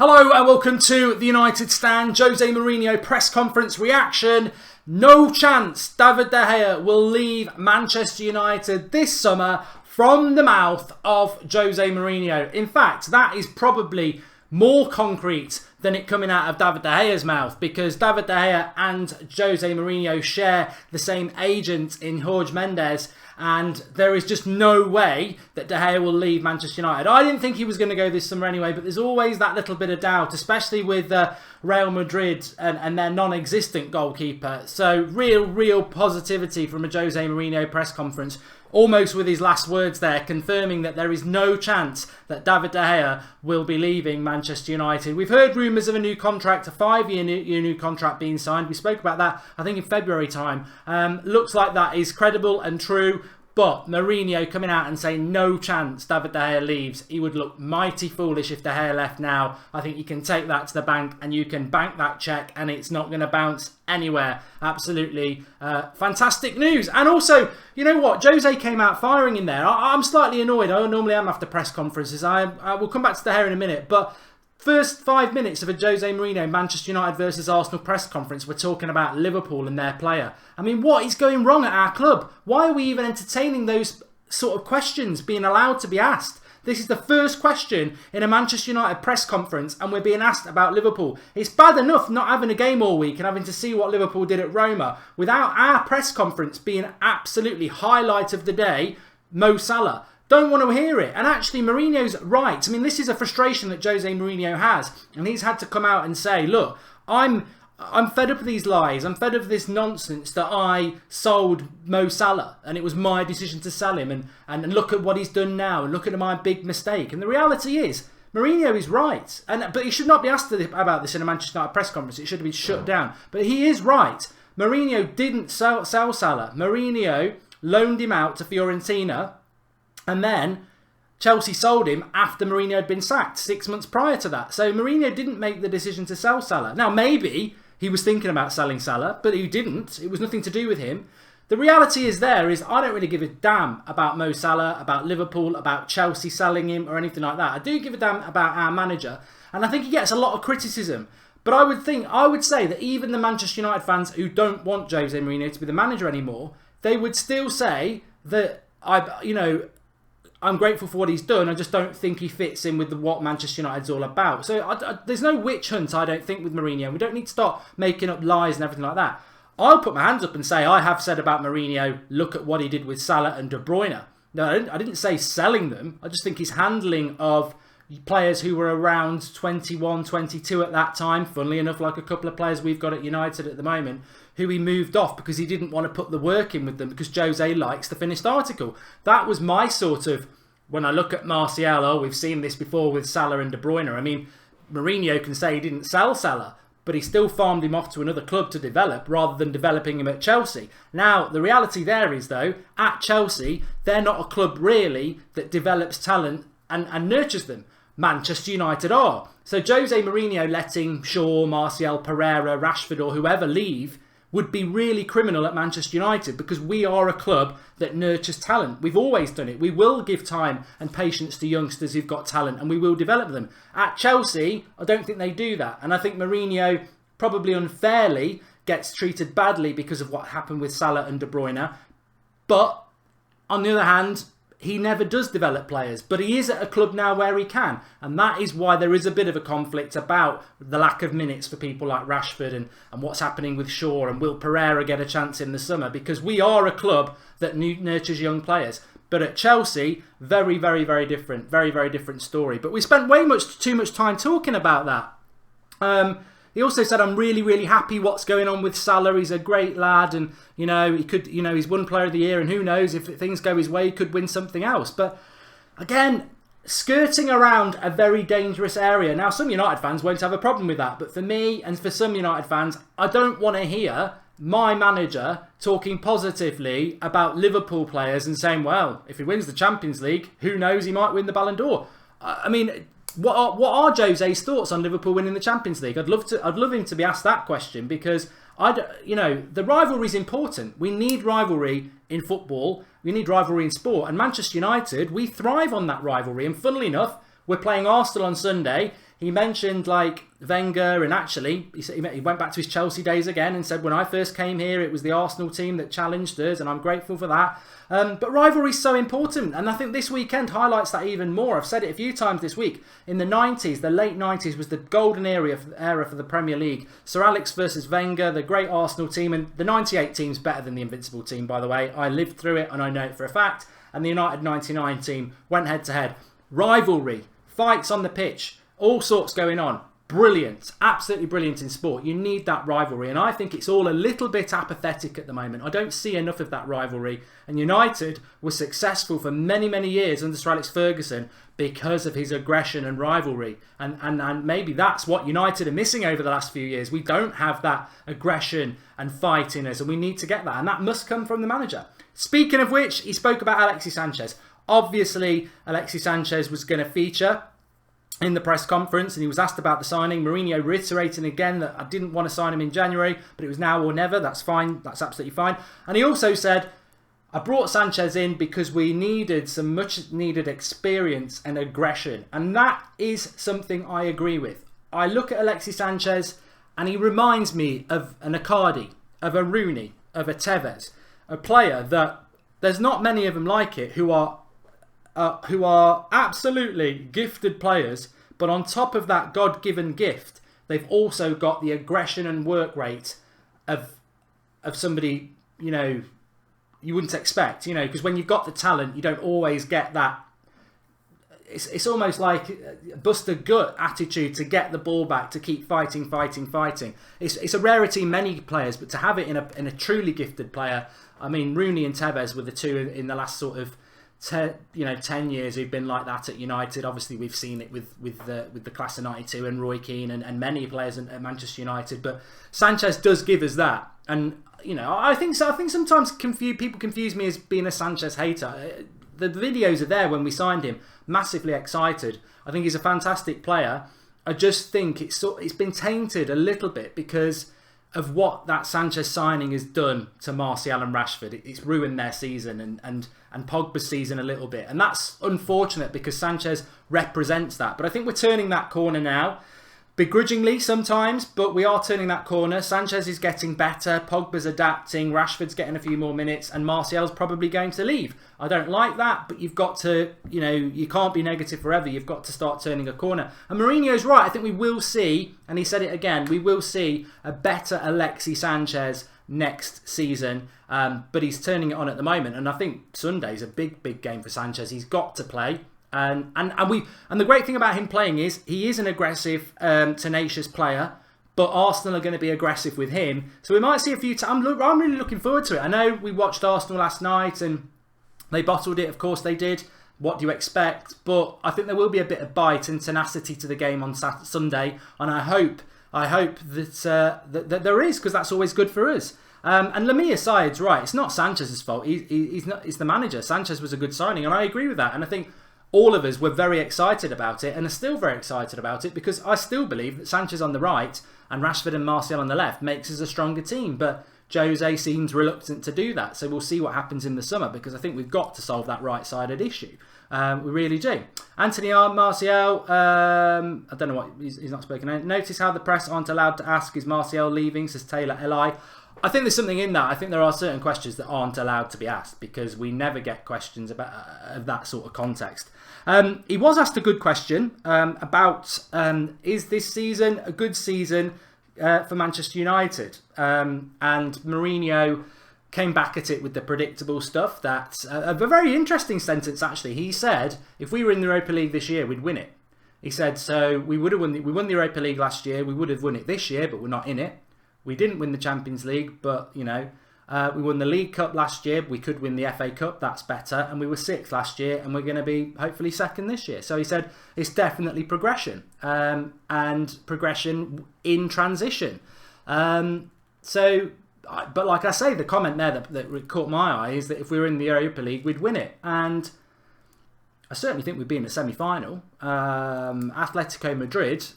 Hello and welcome to the United Stand. Jose Mourinho press conference reaction. No chance David De Gea will leave Manchester United this summer from the mouth of Jose Mourinho. In fact, that is probably more concrete than it coming out of David De Gea's mouth, because David De Gea and Jose Mourinho share the same agent in Jorge Mendes, and there is just no way that De Gea will leave Manchester United. I didn't think he was going to go this summer anyway, but there's always that little bit of doubt, especially with Real Madrid and their non-existent goalkeeper. So real positivity from a Jose Mourinho press conference, almost with his last words there, confirming that there is no chance that David De Gea will be leaving Manchester United. We've heard rumours of a new contract, a 5-year new contract being signed. We spoke about that, I think, in February time. Looks like that is credible and true. But Mourinho coming out and saying no chance David De Gea leaves. He would look mighty foolish if De Gea left now. I think you can take that to the bank and you can bank that cheque and it's not going to bounce anywhere. Absolutely fantastic news. And also, you know what? Jose came out firing in there. I'm slightly annoyed. I normally am after press conferences. I will come back to De Gea in a minute. But first 5 minutes of a Jose Mourinho Manchester United versus Arsenal press conference, we're talking about Liverpool and their player. I mean, what is going wrong at our club? Why are we even entertaining those sort of questions being allowed to be asked? This is the first question in a Manchester United press conference and we're being asked about Liverpool. It's bad enough not having a game all week and having to see what Liverpool did at Roma without our press conference being absolutely highlight of the day, Mo Salah. Don't want to hear it. And actually, Mourinho's right. I mean, this is a frustration that Jose Mourinho has. And he's had to come out and say, look, I'm fed up of these lies. I'm fed up of this nonsense that I sold Mo Salah. And it was my decision to sell him. And look at what he's done now. And look at my big mistake. And the reality is, Mourinho is right. But he should not be asked about this in a Manchester United press conference. It should have been shut down. But he is right. Mourinho didn't sell Salah. Mourinho loaned him out to Fiorentina. And then Chelsea sold him after Mourinho had been sacked 6 months prior to that. So Mourinho didn't make the decision to sell Salah. Now, maybe he was thinking about selling Salah, but he didn't. It was nothing to do with him. The reality is I don't really give a damn about Mo Salah, about Liverpool, about Chelsea selling him or anything like that. I do give a damn about our manager. And I think he gets a lot of criticism. But I would say that even the Manchester United fans who don't want Jose Mourinho to be the manager anymore, they would still say that I'm grateful for what he's done. I just don't think he fits in with what Manchester United's all about. So there's no witch hunt, I don't think, with Mourinho. We don't need to start making up lies and everything like that. I'll put my hands up and say I have said about Mourinho, look at what he did with Salah and De Bruyne. No, I didn't say selling them. I just think his handling of players who were around 21, 22 at that time, funnily enough, like a couple of players we've got at United at the moment, who he moved off because he didn't want to put the work in with them because Jose likes the finished article. That was my sort of, when I look at Martial, we've seen this before with Salah and De Bruyne. I mean, Mourinho can say he didn't sell Salah, but he still farmed him off to another club to develop rather than developing him at Chelsea. Now, the reality there is, though, at Chelsea, they're not a club really that develops talent and nurtures them. Manchester United are. So Jose Mourinho letting Shaw, Martial, Pereira, Rashford or whoever leave would be really criminal at Manchester United because we are a club that nurtures talent. We've always done it. We will give time and patience to youngsters who've got talent and we will develop them. At Chelsea, I don't think they do that. And I think Mourinho probably unfairly gets treated badly because of what happened with Salah and De Bruyne. But on the other hand, he never does develop players, but he is at a club now where he can. And that is why there is a bit of a conflict about the lack of minutes for people like Rashford and what's happening with Shaw and will Pereira get a chance in the summer, because we are a club that nurtures young players. But at Chelsea, very different. Very different story. But we spent too much time talking about that. He also said, I'm really happy what's going on with Salah. He's a great lad and, he's won Player of the Year and who knows, if things go his way, he could win something else. But again, skirting around a very dangerous area. Now, some United fans won't have a problem with that. But for me and for some United fans, I don't want to hear my manager talking positively about Liverpool players and saying, well, if he wins the Champions League, who knows, he might win the Ballon d'Or. I mean, what are Jose's thoughts on Liverpool winning the Champions League? I'd love him to be asked that question because the rivalry is important. We need rivalry in football. We need rivalry in sport. And Manchester United, we thrive on that rivalry. And funnily enough, we're playing Arsenal on Sunday. he mentioned like Wenger, and actually he went back to his Chelsea days again and said, when I first came here, it was the Arsenal team that challenged us, and I'm grateful for that. But rivalry is so important, and I think this weekend highlights that even more. I've said it a few times this week. In the 90s, the late 90s was the golden era for the Premier League. Sir Alex versus Wenger, the great Arsenal team, and the 98 team's better than the Invincible team, by the way. I lived through it and I know it for a fact. And the United 99 team went head to head. Rivalry, fights on the pitch, all sorts going on. Brilliant, absolutely brilliant in sport. You need that rivalry, and I think it's all a little bit apathetic at the moment. I don't see enough of that rivalry, and United were successful for many, many years under Sir Alex Ferguson because of his aggression and rivalry, and maybe that's what United are missing over the last few years. We don't have that aggression and fight in us, and we need to get that, and that must come from the manager. Speaking of which, he spoke about Alexis Sanchez. Obviously, Alexis Sanchez was going to feature in the press conference, and he was asked about the signing. Mourinho reiterating again that I didn't want to sign him in January, but it was now or never. That's fine. That's absolutely fine. And he also said, I brought Sanchez in because we needed some much needed experience and aggression. And that is something I agree with. I look at Alexis Sanchez and he reminds me of an Icardi, of a Rooney, of a Tevez, a player that there's not many of them like it who are absolutely gifted players, but on top of that God-given gift, they've also got the aggression and work rate of somebody, you know, you wouldn't expect, you know, because when you've got the talent, you don't always get that. It's almost like a bust a gut attitude to get the ball back, to keep fighting. It's a rarity in many players, but to have it in a truly gifted player, I mean, Rooney and Tevez were the two in the last sort of 10 years who've been like that at United. Obviously, we've seen it with the class of '92 and Roy Keane and many players at Manchester United. But Sanchez does give us that, and you know, I think sometimes people confuse me as being a Sanchez hater. The videos are there when we signed him. Massively excited. I think he's a fantastic player. I just think it's been tainted a little bit because of what that Sanchez signing has done to Martial and Rashford. It's ruined their season and Pogba's season a little bit. And that's unfortunate because Sanchez represents that. But I think we're turning that corner now. Begrudgingly sometimes, but we are turning that corner. Sanchez is getting better, Pogba's adapting, Rashford's getting a few more minutes, and Martial's probably going to leave. I don't like that, but you've got to, you know, you can't be negative forever. You've got to start turning a corner. And Mourinho's right. I think we will see, and he said it again, we will see a better Alexis Sanchez next season, but he's turning it on at the moment. And I think Sunday's a big game for Sanchez. He's got to play. And the great thing about him playing is he is an aggressive, tenacious player, but Arsenal are going to be aggressive with him. So we might see a few times. I'm really looking forward to it. I know we watched Arsenal last night and they bottled it. Of course they did. What do you expect? But I think there will be a bit of bite and tenacity to the game on Sunday, and I hope that there is, because that's always good for us. And Lamia Syed's right. It's not Sanchez's fault. He's not. It's the manager. Sanchez was a good signing, and I agree with that. And I think all of us were very excited about it and are still very excited about it because I still believe that Sanchez on the right and Rashford and Martial on the left makes us a stronger team. But Jose seems reluctant to do that. So we'll see what happens in the summer because I think we've got to solve that right-sided issue. We really do. Anthony Martial, I don't know what, he's not spoken. Notice how the press aren't allowed to ask, is Martial leaving, says Taylor Li. I think there's something in that. I think there are certain questions that aren't allowed to be asked because we never get questions about of that sort of context. He was asked a good question about is this season a good season for Manchester United? And Mourinho came back at it with the predictable stuff. That's a very interesting sentence, actually. He said, if we were in the Europa League this year, we'd win it. He said, so we would have won. We won the Europa League last year. We would have won it this year, but we're not in it. We didn't win the Champions League, but, you know, we won the League Cup last year. We could win the FA Cup. That's better. And we were 6th last year, and we're going to be hopefully 2nd this year. So he said it's definitely progression and progression in transition. But like I say, the comment there that caught my eye is that if we were in the Europa League, we'd win it. And I certainly think we'd be in the semi-final. Atletico Madrid,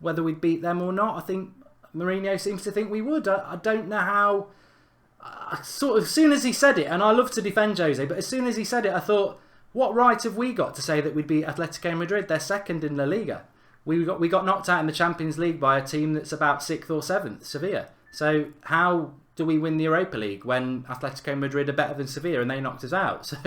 whether we'd beat them or not, I think Mourinho seems to think we would. I don't know how. Sort of, as soon as he said it, and I love to defend Jose, but as soon as he said it, I thought, what right have we got to say that we'd beat Atletico Madrid? They're 2nd in La Liga. we got knocked out in the Champions League by a team that's about 6th or 7th, Sevilla. So how do we win the Europa League when Atletico Madrid are better than Sevilla and they knocked us out? So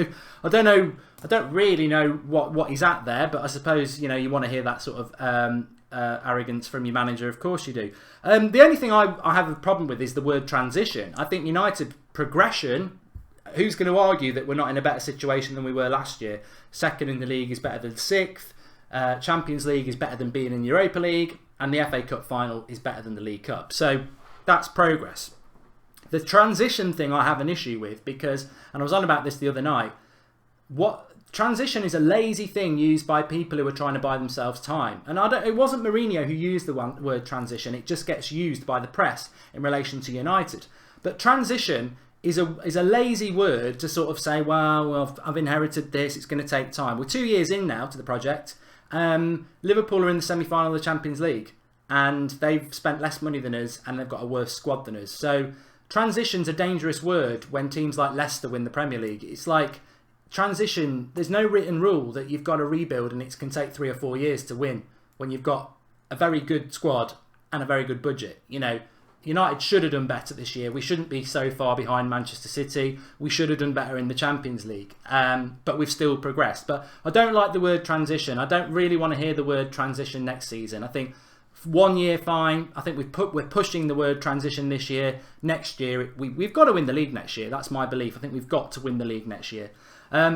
I don't know. I don't really know what he's at there, but I suppose you want to hear that sort of arrogance from your manager. Of course you do. The only thing I have a problem with is the word transition. I think United progression. Who's going to argue that we're not in a better situation than we were last year? 2nd in the league is better than 6th. Champions League is better than being in the Europa League, and the FA Cup final is better than the League Cup. So that's progress. The transition thing I have an issue with because, and I was on about this the other night, transition is a lazy thing used by people who are trying to buy themselves time. And it wasn't Mourinho who used the word transition. It just gets used by the press in relation to United. But transition is a lazy word to sort of say, well, I've inherited this, it's going to take time. We're 2 years in now to the project. Liverpool are in the semi-final of the Champions League and they've spent less money than us and they've got a worse squad than us. So transition's a dangerous word when teams like Leicester win the Premier League. It's like transition, there's no written rule that you've got to rebuild and it can take 3 or 4 years to win when you've got a very good squad and a very good budget. United should have done better this year. We shouldn't be so far behind Manchester City. We should have done better in the Champions League. But we've still progressed. But I don't like the word transition. I don't really want to hear the word transition next season. I think 1 year, fine. I think we're pushing the word transition this year. Next year, we've got to win the league next year. That's my belief. I think we've got to win the league next year.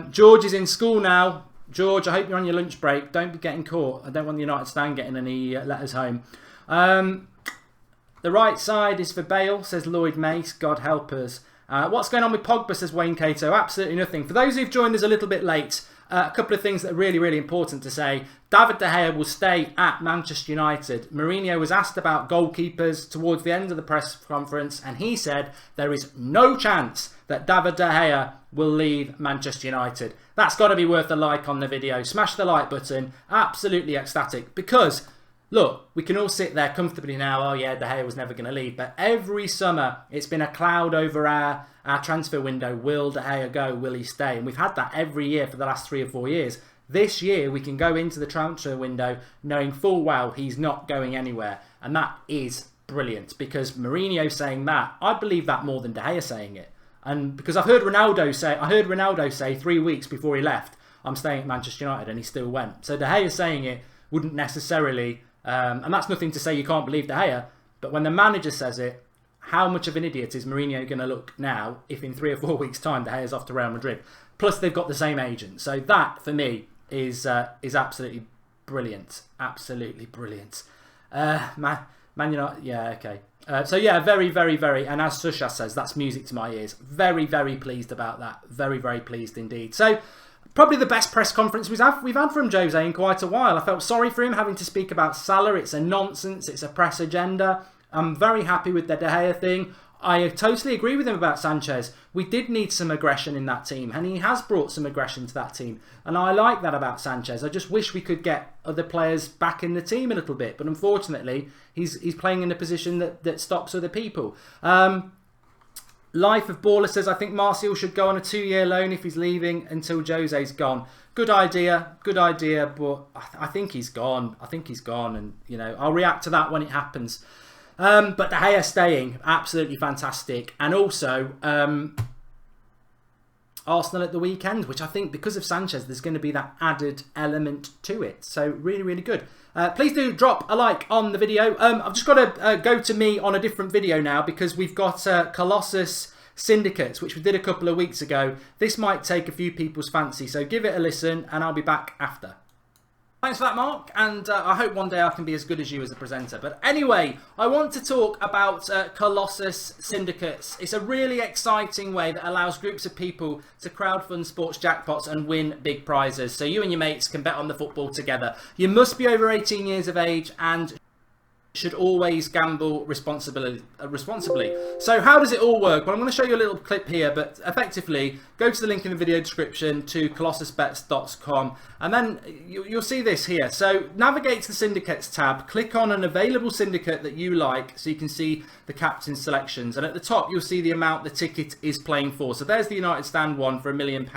George is in school now. George, I hope you're on your lunch break. Don't be getting caught. I don't want the United stand getting any letters home. The right side is for Bale, says Lloyd Mace. God help us. What's going on with Pogba, says Wayne Cato? Absolutely nothing. For those who've joined us a little bit late, a couple of things that are really, really important to say. David De Gea will stay at Manchester United. Mourinho was asked about goalkeepers towards the end of the press conference, and he said there is no chance that David De Gea will leave Manchester United. That's got to be worth a like on the video. Smash the like button. Absolutely ecstatic because... look, we can all sit there comfortably now, oh yeah, De Gea was never going to leave. But every summer, it's been a cloud over our transfer window. Will De Gea go? Will he stay? And we've had that every year for the last 3 or 4 years. This year, we can go into the transfer window knowing full well he's not going anywhere. And that is brilliant because Mourinho saying that, I believe that more than De Gea saying it. And because I heard Ronaldo say 3 weeks before he left, I'm staying at Manchester United, and he still went. So De Gea saying it wouldn't necessarily... and that's nothing to say you can't believe De Gea, but when the manager says it, how much of an idiot is Mourinho going to look now if in 3 or 4 weeks' time De Gea's off to Real Madrid? Plus, they've got the same agent. So that, for me, is absolutely brilliant. Absolutely brilliant. Man United, yeah, okay. So yeah, very, very, very, and as Susha says, that's music to my ears. Very, very pleased about that. Very, very pleased indeed. So... probably the best press conference we've had from Jose in quite a while. I felt sorry for him having to speak about Salah. It's a nonsense. It's a press agenda. I'm very happy with the De Gea thing. I totally agree with him about Sanchez. We did need some aggression in that team, and he has brought some aggression to that team. And I like that about Sanchez. I just wish we could get other players back in the team a little bit. But unfortunately, he's playing in a position that stops other people. Life of Baller says, I think Martial should go on a 2-year loan if he's leaving until Jose's gone. Good idea, but I think he's gone. And, I'll react to that when it happens. But De Gea staying, absolutely fantastic. And also, Arsenal at the weekend, which I think because of Sanchez, there's going to be that added element to it. So really, really good. Please do drop a like on the video. I've just got to go to me on a different video now because we've got Colossus Syndicates, which we did a couple of weeks ago. This might take a few people's fancy, so give it a listen and I'll be back after. Thanks for that, Mark, and I hope one day I can be as good as you as a presenter. But anyway, I want to talk about Colossus Syndicates. It's a really exciting way that allows groups of people to crowdfund sports jackpots and win big prizes. So you and your mates can bet on the football together. You must be over 18 years of age and should always gamble responsibly. So how does it all work? Well, I'm going to show you a little clip here, but effectively go to the link in the video description to colossusbets.com and then you'll see this here. So navigate to the syndicates tab, click on an available syndicate that you like so you can see the captain's selections, and at the top you'll see the amount the ticket is playing for. So there's the United Stand one for £1 million.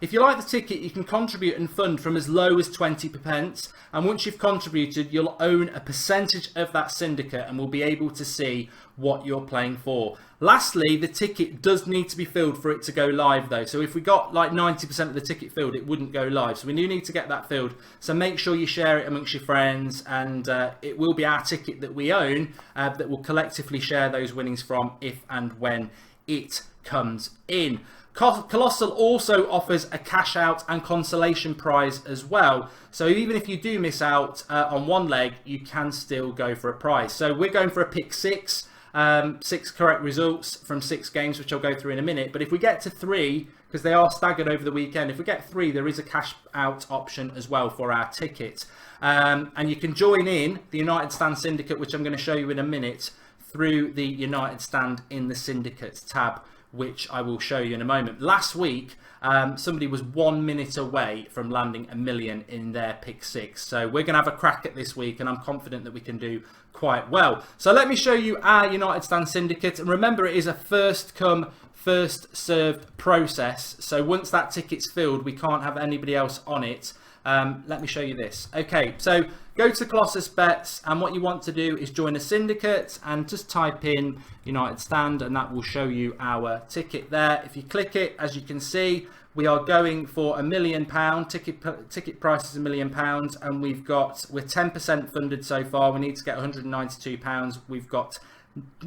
If you like the ticket, you can contribute and fund from as low as 20p, and once you've contributed, you'll own a percentage of that syndicate and will be able to see what you're playing for. Lastly, the ticket does need to be filled for it to go live though. So if we got like 90% of the ticket filled, it wouldn't go live. So we do need to get that filled. So make sure you share it amongst your friends, and it will be our ticket that we own that will collectively share those winnings from if and when it comes in. Colossal also offers a cash out and consolation prize as well. So even if you do miss out on one leg, you can still go for a prize. So we're going for a pick 6. 6 correct results from 6 games, which I'll go through in a minute. But if we get to 3, because they are staggered over the weekend, if we get 3, there is a cash out option as well for our ticket. And you can join in the United Stand Syndicate, which I'm going to show you in a minute, through the United Stand in the Syndicates tab, which I will show you in a moment. Last week, somebody was 1 minute away from landing $1 million in their pick 6. So we're going to have a crack at this week, and I'm confident that we can do quite well. So let me show you our United Stand Syndicate. And remember, it is a first come, first served process. So once that ticket's filled, we can't have anybody else on it. Let me show you this. Okay, so go to Colossus Bets, and what you want to do is join a syndicate and just type in United Stand, and that will show you our ticket there. If you click it, as you can see, we are going for £1 million. Ticket price is £1 million, and we're 10% funded so far. We need to get £192. We've got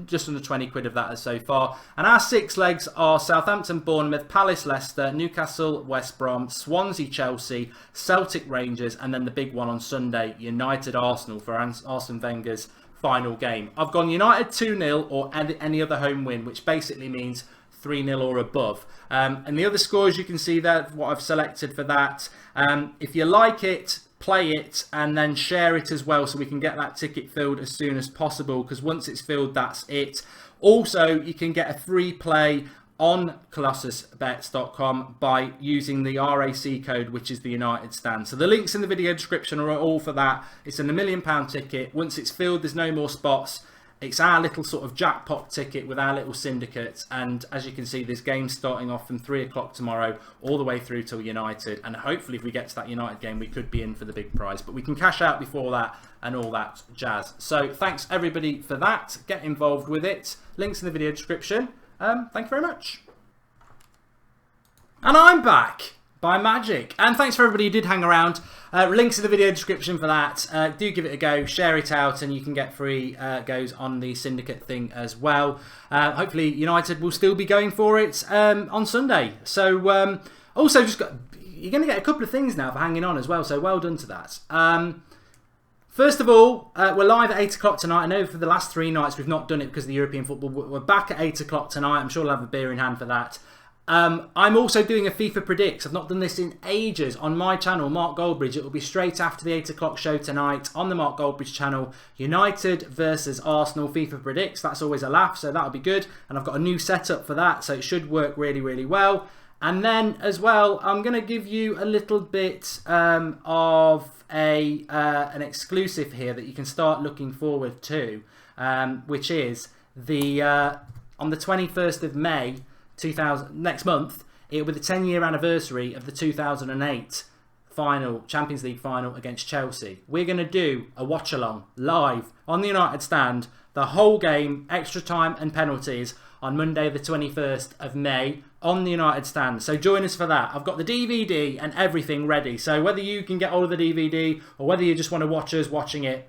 just under 20 quid of that so far. And our 6 legs are Southampton, Bournemouth, Palace, Leicester, Newcastle, West Brom, Swansea, Chelsea, Celtic, Rangers, and then the big one on Sunday, United, Arsenal, for Arsene Wenger's final game. I've gone United 2-0 or any other home win, which basically means 3-0 or above. And the other scores you can see there, what I've selected for that. If you like it, play it and then share it as well, so we can get that ticket filled as soon as possible, because once it's filled, that's it. Also, you can get a free play on colossusbets.com by using the RAC code, which is the United Stand. So the links in the video description are all for that. It's a £1 million ticket. Once it's filled, there's no more spots. It's our little sort of jackpot ticket with our little syndicate, and as you can see, there's games starting off from 3 o'clock tomorrow all the way through till United, and hopefully if we get to that United game, we could be in for the big prize, but we can cash out before that and all that jazz. So thanks everybody for that. Get involved with it. Links in the video description. Thank you very much. And I'm back by magic, and thanks for everybody who did hang around. Links in the video description for that. Do give it a go, share it out, and you can get free goes on the syndicate thing as well. Hopefully United will still be going for it on Sunday. So also you're going to get a couple of things now for hanging on as well, so well done to that. First of all, we're live at 8 o'clock tonight. I know for the last 3 nights we've not done it because of the European football. We're back at 8 o'clock tonight. I'm sure we'll have a beer in hand for that. I'm also doing a FIFA Predicts. I've not done this in ages on my channel, Mark Goldbridge. It will be straight after the 8 o'clock show tonight on the Mark Goldbridge channel. United versus Arsenal FIFA Predicts. That's always a laugh, so that'll be good. And I've got a new setup for that, so it should work really, really well. And then as well, I'm going to give you a little bit of an exclusive here that you can start looking forward to, which is the on the 21st of May, next month, it will be the 10-year anniversary of the 2008 final, Champions League final against Chelsea. We're going to do a watch-along live on the United Stand, the whole game, extra time and penalties, on Monday the 21st of May on the United Stand. So join us for that. I've got the DVD and everything ready. So whether you can get all of the DVD or whether you just want to watch us watching it,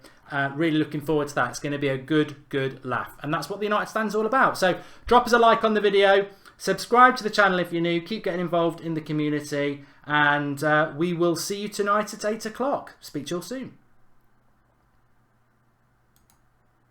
really looking forward to that. It's going to be a good laugh. And that's what the United Stand's all about. So drop us a like on the video. Subscribe to the channel if you're new. Keep getting involved in the community. And we will see you tonight at 8 o'clock. Speak to you all soon.